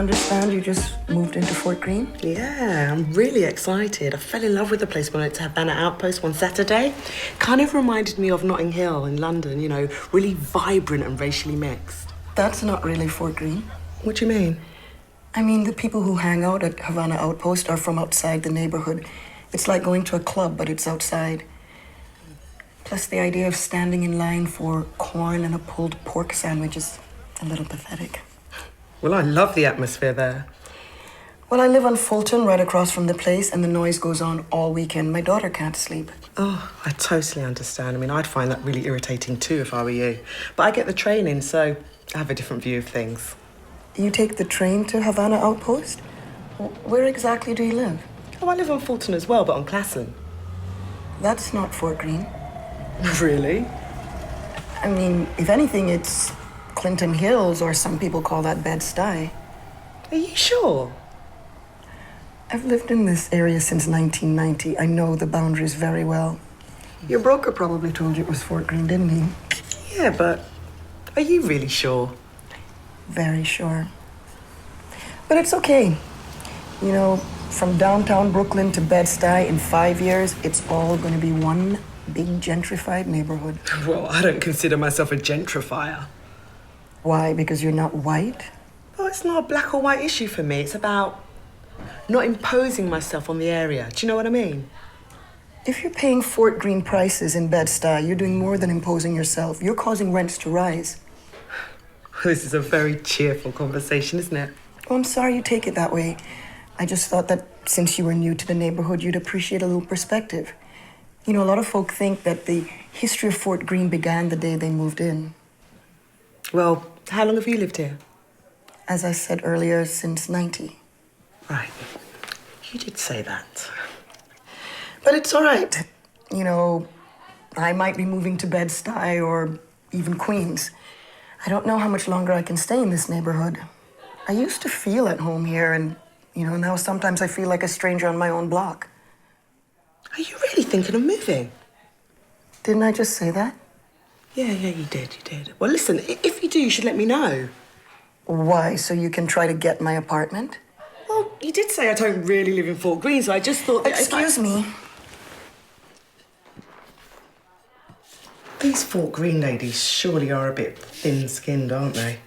understand you just moved into Fort Greene? Yeah, I'm really excited. I fell in love with the place when I went to Havana Outpost one Saturday. Kind of reminded me of Notting Hill in London, you know, really vibrant and racially mixed. That's not really Fort Greene. What do you mean? I mean, the people who hang out at Havana Outpost are from outside the neighborhood. It's like going to a club, but it's outside. Plus, the idea of standing in line for corn and a pulled pork sandwich is a little pathetic. Well, I love the atmosphere there. Well, I live on Fulton, right across from the place, and the noise goes on all weekend. My daughter can't sleep. Oh, I totally understand. I mean, I'd find that really irritating too if I were you. But I get the train in, so I have a different view of things. You take the train to Havana Outpost? Where exactly do you live? Oh, I live on Fulton as well, but on Classen. That's not Fort Greene. Really? I mean, if anything, it's Clinton Hills, or some people call that Bed-Stuy. Are you sure? I've lived in this area since 1990. I know the boundaries very well. Your broker probably told you it was Fort Greene, didn't he? Yeah, but are you really sure? Very sure. But it's okay. You know, from downtown Brooklyn to Bed-Stuy in 5 years, it's all going to be one big gentrified neighborhood. Well, I don't consider myself a gentrifier. Why? Because you're not white? Well, it's not a black or white issue for me. It's about not imposing myself on the area. Do you know what I mean? If you're paying Fort Greene prices in Bed-Stuy, you're doing more than imposing yourself. You're causing rents to rise. This is a very cheerful conversation, isn't it? Oh, I'm sorry you take it that way. I just thought that since you were new to the neighborhood, you'd appreciate a little perspective. You know, a lot of folk think that the history of Fort Greene began the day they moved in. Well, how long have you lived here? As I said earlier, since 90. Right. You did say that. But it's all right. You know, I might be moving to Bed-Stuy or even Queens. I don't know how much longer I can stay in this neighborhood. I used to feel at home here, and, you know, now sometimes I feel like a stranger on my own block. Are you really thinking of moving? Didn't I just say that? Yeah, you did. Well, listen, if you do, you should let me know. Why? So you can try to get my apartment? Well, you did say I don't really live in Fort Greene, so I just thought that Excuse me. These Fort Greene ladies surely are a bit thin-skinned, aren't they?